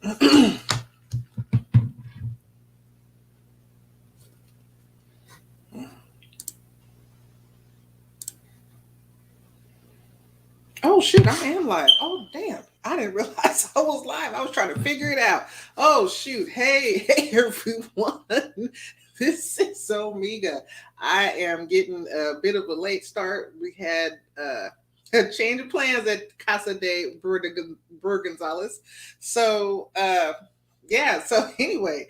Oh shoot, I am live. Oh damn. I didn't realize I was live. I was trying to figure it out. Oh shoot. Hey, hey everyone. This is Omega. I am getting a bit of a late start. We had a change of plans at Casa de Bur Gonzalez. So yeah, so anyway,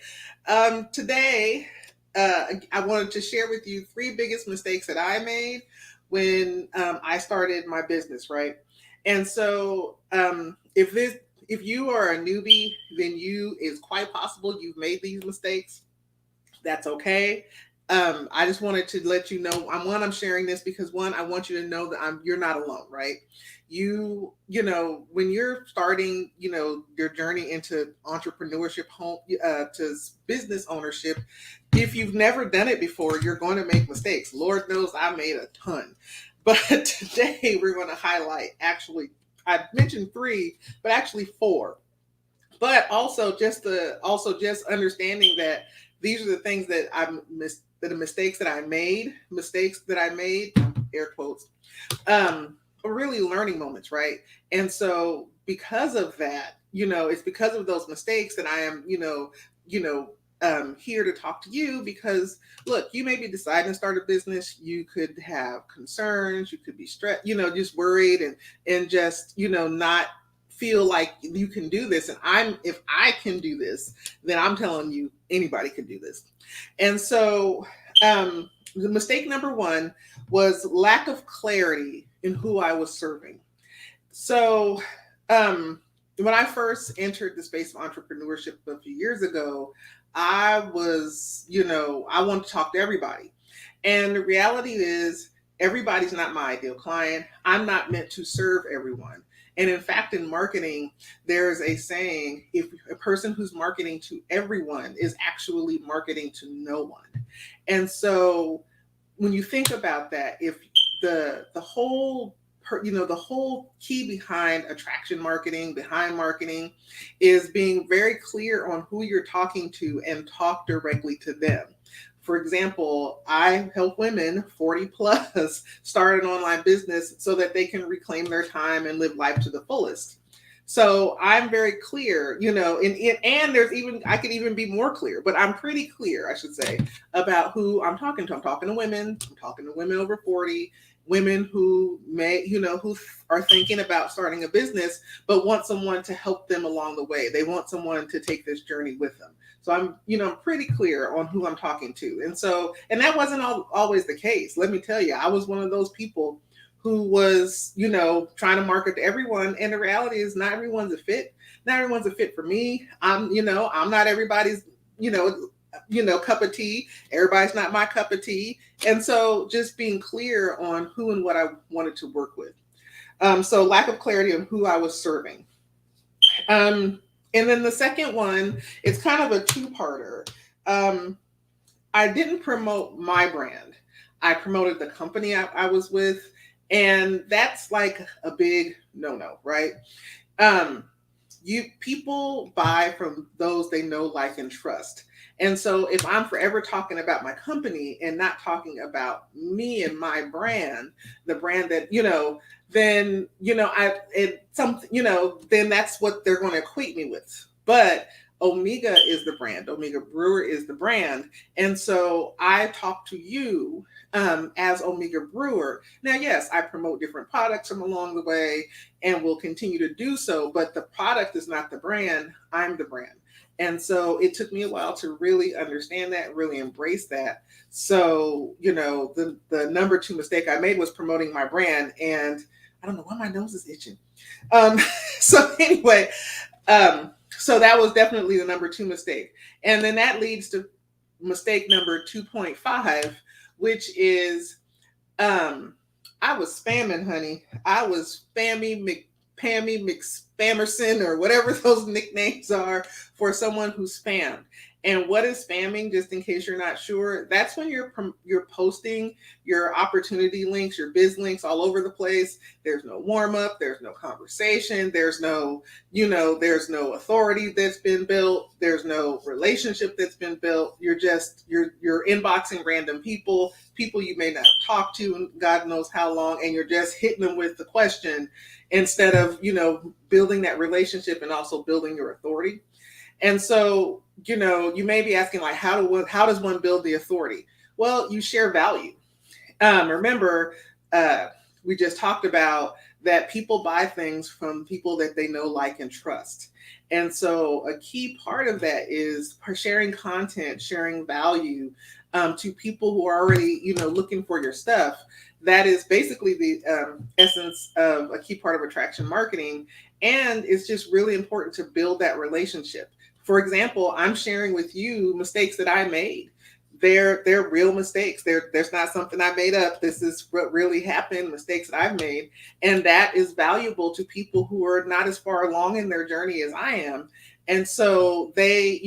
today I wanted to share with you three biggest mistakes that I made when I started my business, right? And so, if you are a newbie, then you is quite possible you've made these mistakes. That's okay. I just wanted to let you know. I'm sharing this because one, I want you to know that you're not alone, right? When you're starting, your journey into entrepreneurship, home to business ownership. If you've never done it before, you're going to make mistakes. Lord knows I made a ton. But today we're going to highlight actually, I mentioned three, but actually four. But also just understanding that these are the things that that the mistakes that I made, air quotes, are really learning moments, right? And so because of that, it's because of those mistakes that I am, here to talk to you because look, you may be deciding to start a business. You could have concerns. You could be stressed, just worried and just, not feel like you can do this. And if I can do this, then I'm telling you, anybody can do this. And so, the mistake number one was lack of clarity in who I was serving. So, when I first entered the space of entrepreneurship a few years ago, I was, I wanted to talk to everybody. And the reality is, everybody's not my ideal client. I'm not meant to serve everyone. And in fact, in marketing, there's a saying, if a person who's marketing to everyone is actually marketing to no one. And so when you think about that, if the whole the whole key behind attraction marketing, behind marketing, is being very clear on who you're talking to and talk directly to them. For example, I help women 40 plus start an online business so that they can reclaim their time and live life to the fullest. So I'm very clear, and there's even, I could even be more clear, but I'm pretty clear, I should say, about who I'm talking to. I'm talking to women. I'm talking to women over 40, women who who are thinking about starting a business, but want someone to help them along the way. They want someone to take this journey with them. So I'm pretty clear on who I'm talking to. And that wasn't always the case. Let me tell you, I was one of those people who was, trying to market to everyone. And the reality is not everyone's a fit. Not everyone's a fit for me. I'm not everybody's, cup of tea. Everybody's not my cup of tea. And so just being clear on who and what I wanted to work with. So lack of clarity on who I was serving. And then the second one, it's kind of a two-parter. Um, I didn't promote my brand. I promoted the company I was with, and that's like a big no-no, right? Um, you people buy from those they know, like, and trust. And so if I'm forever talking about my company and not talking about me and my brand, the brand that, then, then that's what they're going to equate me with. But Omega is the brand. Omega Brewer is the brand. And so I talk to you as Omega Brewer. Now, yes, I promote different products from along the way and will continue to do so, but the product is not the brand. I'm the brand. And so it took me a while to really understand that, really embrace that. So, the number two mistake I made was promoting my brand. And I don't know why my nose is itching. Um, so anyway, so that was definitely the number two mistake. And then that leads to mistake number 2.5, which is I was spamming, honey. I was Pammy McSpammerson or whatever those nicknames are for someone who spammed. And what is spamming, just in case you're not sure? That's when you're posting your opportunity links, your biz links all over the place. There's no warm up, there's no conversation, there's no, there's no authority that's been built, there's no relationship that's been built. You're inboxing random people you may not have talked to in God knows how long, and you're just hitting them with the question instead of, building that relationship and also building your authority. And so, you may be asking, like, how does one build the authority? Well, you share value. Remember, we just talked about that people buy things from people that they know, like, and trust. And so a key part of that is sharing content, sharing value to people who are already, looking for your stuff. That is basically the essence of a key part of attraction marketing. And it's just really important to build that relationship. For example, I'm sharing with you mistakes that I made. They're real mistakes. There's not something I made up. This is what really happened, mistakes that I've made. And that is valuable to people who are not as far along in their journey as I am. And so they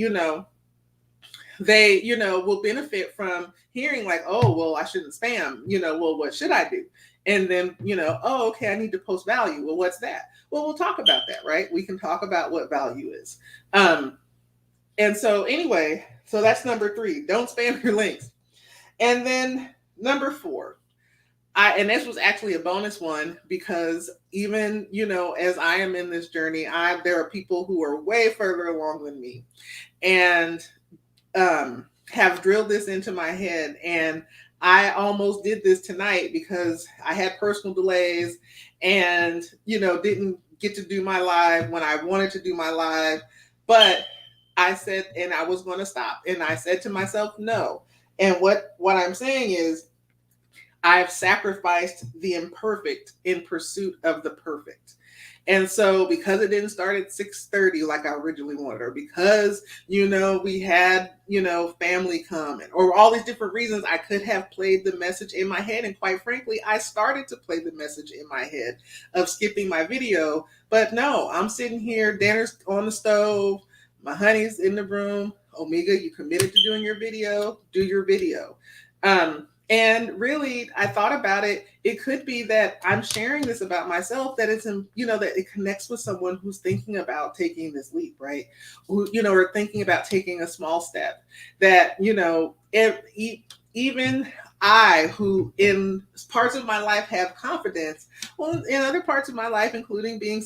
will benefit from hearing, like, oh, well, I shouldn't spam, well, what should I do? And then, oh, okay, I need to post value. Well, what's that? Well, we'll talk about that, right? We can talk about what value is. And so anyway, so that's number 3, don't spam your links. And then number 4, and this was actually a bonus one, because even, as I am in this journey, there are people who are way further along than me, and have drilled this into my head. And I almost did this tonight because I had personal delays and, didn't get to do my live when I wanted to do my live. But I said, and I was going to stop. And I said to myself, no. And what I'm saying is, I've sacrificed the imperfect in pursuit of the perfect. And so because it didn't start at 6:30 like I originally wanted, or because, we had, family come, or all these different reasons, I could have played the message in my head. And quite frankly, I started to play the message in my head of skipping my video. But no, I'm sitting here, dinner's on the stove, my honey's in the room. Omega, you committed to doing your video, do your video. And really, I thought about it. It could be that I'm sharing this about myself, that it's, that it connects with someone who's thinking about taking this leap, right? Who, or thinking about taking a small step. That, even I, who in parts of my life have confidence, well, in other parts of my life, including being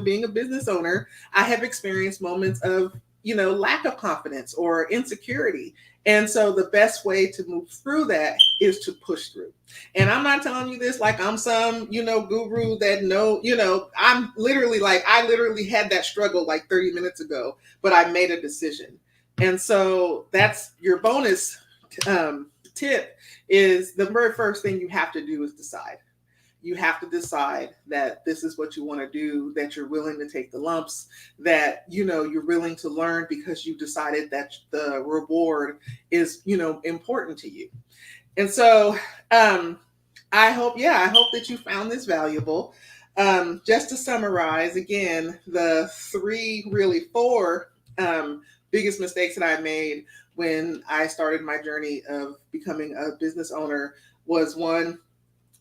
being a business owner, I have experienced moments of, lack of confidence or insecurity. And so the best way to move through that is to push through. And I'm not telling you this like I'm some, guru that I'm literally, like, I literally had that struggle like 30 minutes ago, but I made a decision. And so that's your bonus tip, is the very first thing you have to do is decide. You have to decide that this is what you want to do, that you're willing to take the lumps, that, you're willing to learn because you decided that the reward is, important to you. And so I hope that you found this valuable. Just to summarize again, the 4 biggest mistakes that I made when I started my journey of becoming a business owner was: 1,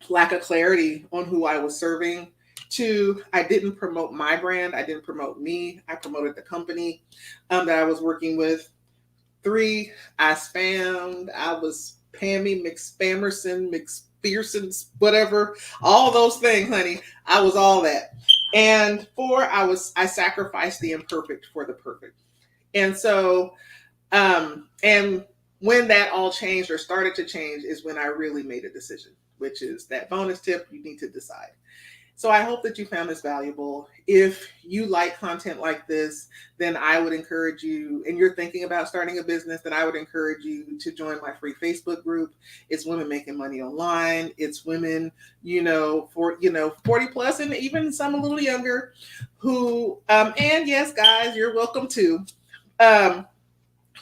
lack of clarity on who I was serving. 2, I didn't promote my brand. I didn't promote me. I promoted the company that I was working with. 3, I spammed. I was Pammy McSpammerson, McPherson's, whatever, all those things, honey. I was all that. And 4, I sacrificed the imperfect for the perfect. And so, and when that all changed or started to change is when I really made a decision, which is that bonus tip: you need to decide. So I hope that you found this valuable. If you like content like this, then I would encourage you, and you're thinking about starting a business, then I would encourage you to join my free Facebook group. It's Women Making Money Online. It's women, 40 plus, and even some a little younger, who, and yes, guys, you're welcome too,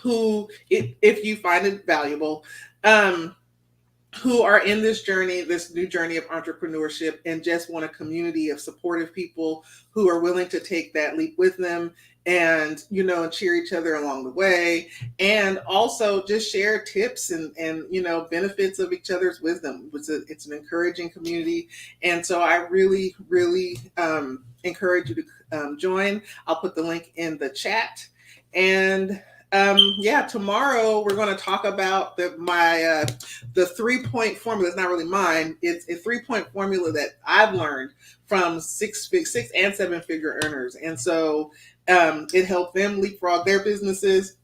who, if you find it valuable, who are in this journey, this new journey of entrepreneurship, and just want a community of supportive people who are willing to take that leap with them and, cheer each other along the way, and also just share tips and benefits of each other's wisdom. It's an encouraging community. And so I really, really encourage you to join. I'll put the link in the chat. And yeah, tomorrow we're going to talk about the 3-point formula. It's not really mine. It's a 3-point formula that I've learned from six and 7-figure earners. And so it helped them leapfrog their businesses.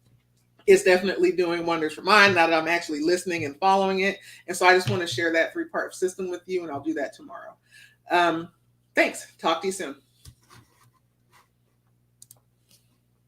It's definitely doing wonders for mine now that I'm actually listening and following it. And so I just want to share that 3-part system with you, and I'll do that tomorrow. Thanks. Talk to you soon.